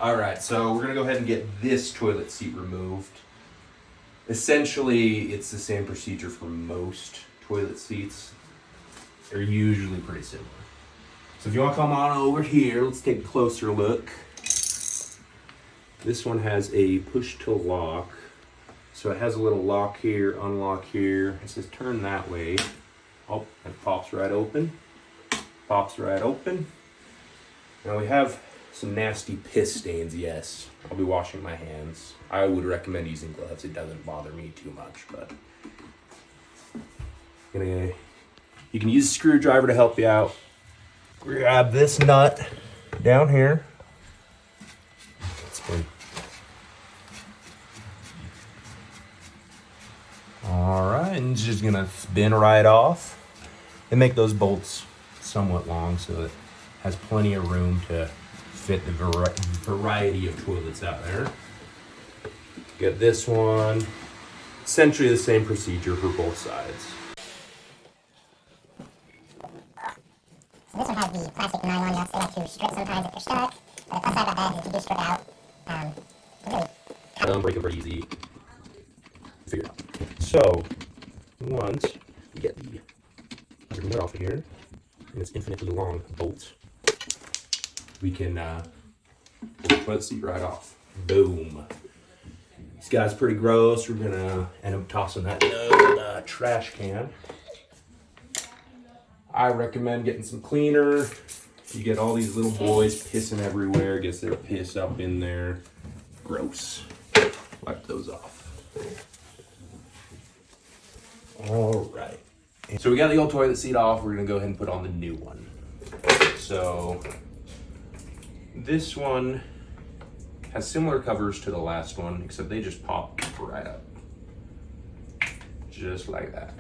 All right, so we're gonna go ahead and get this toilet seat removed. Essentially, it's the same procedure for most toilet seats. They're usually pretty similar. So if you want to come on over here, let's take a closer look. This one has a push to lock. So it has a little lock here, unlock here. It says turn that way. Oh, it pops right open. Pops right open. Now we have some nasty piss stains, yes. I'll be washing my hands. I would recommend using gloves. It doesn't bother me too much, but you can use a screwdriver to help you out. Grab this nut down here. Spin. All right, and it's just gonna spin right off. They make those bolts somewhat long so it has plenty of room to fit the variety of toilets out there. Get this one. Essentially the same procedure for both sides. So this one has the plastic nylon nuts. They like to strip sometimes if they're stuck. But the plus side about that is if you do strip out, really Break them pretty easy. Figure it out. So once we get the nut off of here, and it's infinitely long bolt, we can pull the toilet seat right off. Boom. This guy's pretty gross. We're gonna end up tossing that in the trash can. I recommend getting some cleaner. You get all these little boys pissing everywhere. Gets their piss up in there. Gross. Wipe those off. All right. So we got the old toilet seat off. We're gonna go ahead and put on the new one. So this one has similar covers to the last one, except they just pop right up. Just like that.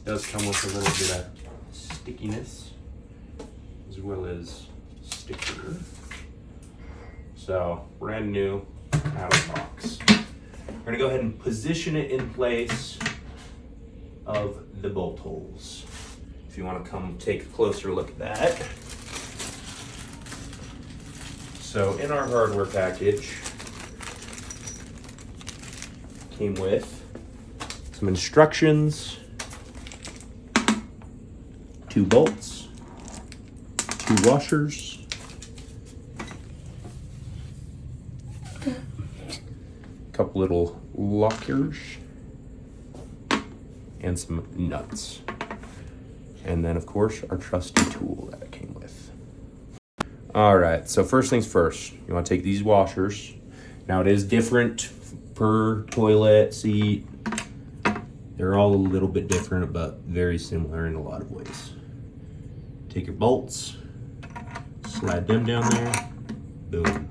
Does come with a little bit of stickiness as well as sticker. So brand new out of the box. We're gonna go ahead and position it in place of the bolt holes. If you want to come take a closer look at that. So in our hardware package came with some instructions, 2 bolts, 2 washers, a couple little lockers, and some nuts. And then of course our trusty tool that it came with. All right, so first things first, you want to take these washers. Now it is different per toilet seat. They're all a little bit different, but very similar in a lot of ways. Take your bolts, slide them down there, boom.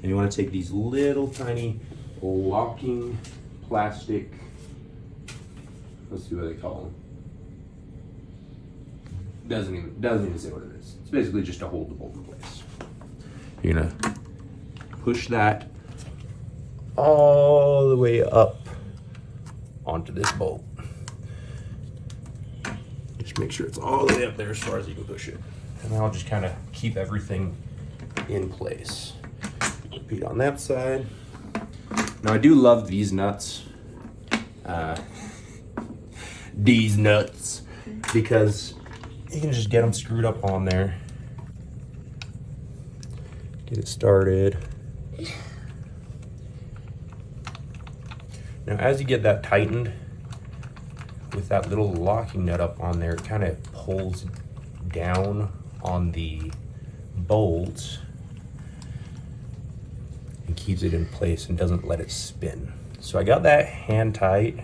And you want to take these little tiny locking plastic, let's see what they call them. Doesn't even say what it is. It's basically just to hold the bolt in place. You're gonna push that all the way up onto this bolt. Just make sure it's all the way up there as far as you can push it. And I'll just kind of keep everything in place. Repeat on that side. Now I do love these nuts. These nuts, because you can just get them screwed up on there. Get it started. Now as you get that tightened, with that little locking nut up on there, it kind of pulls down on the bolt and keeps it in place and doesn't let it spin. So I got that hand tight.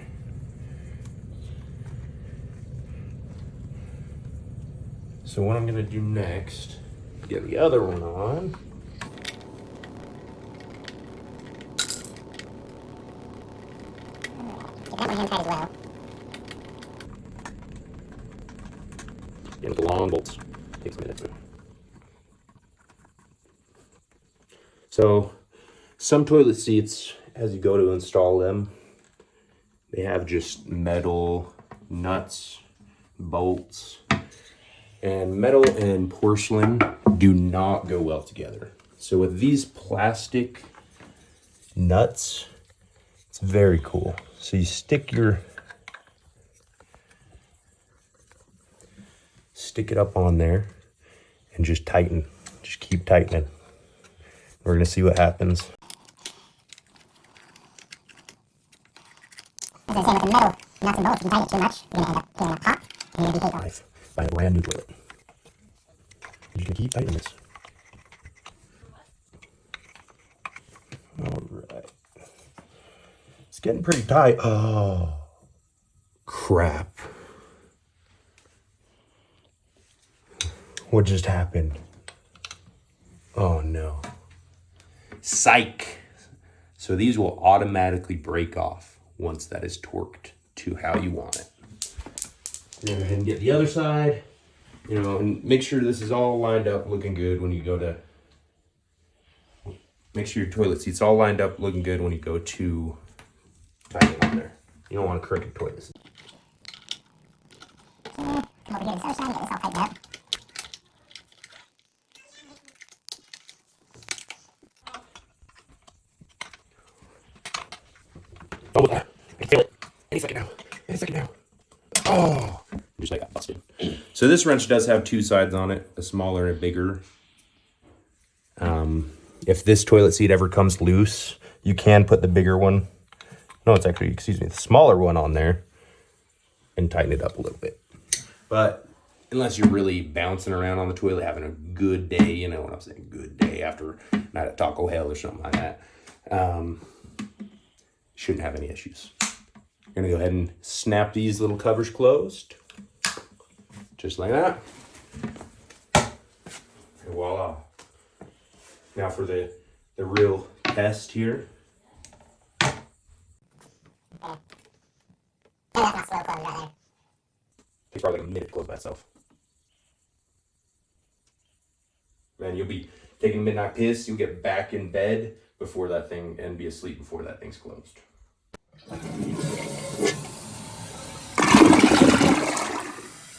So what I'm gonna do next, get the other one on. get that one hand tight as well. Get with the long bolts, takes a minute. So some toilet seats, as you go to install them, they have just metal nuts, bolts, and metal and porcelain do not go well together. So with these plastic nuts, it's very cool. So you stick it up on there and just tighten. Just keep tightening. We're gonna see what happens. As I say, with the metal nuts and bolts, if you tighten it too much, you're gonna end up getting a pop, and you're gonna be hate on. Buy a brand new toilet. You can keep tightening this. All right. It's getting pretty tight. Oh, crap. What just happened? Oh no. Psych. So these will automatically break off once that is torqued to how you want it. Go ahead and get the other side, and make sure this is all lined up looking good when you go to, make sure your toilet seat's all lined up looking good when you go to tighten on there. You don't want a crooked toilet seat. Come over here to this other side and get this all tightened up. Oh, I can feel it. Any second now. Oh, just like got busted. So this wrench does have two sides on it, a smaller and a bigger. If this toilet seat ever comes loose, you can put the bigger one. No, it's actually, the smaller one on there and tighten it up a little bit. But unless you're really bouncing around on the toilet, having a good day, you know what I'm saying, good day after a night at Taco Hell or something like that, shouldn't have any issues. I'm gonna go ahead and snap these little covers closed, just like that. And voila. Now for the real test here. Okay. And that's not slow close right there. Takes probably like a minute to close by itself. Man, you'll be taking a midnight piss, you'll get back in bed before that thing and be asleep before that thing's closed.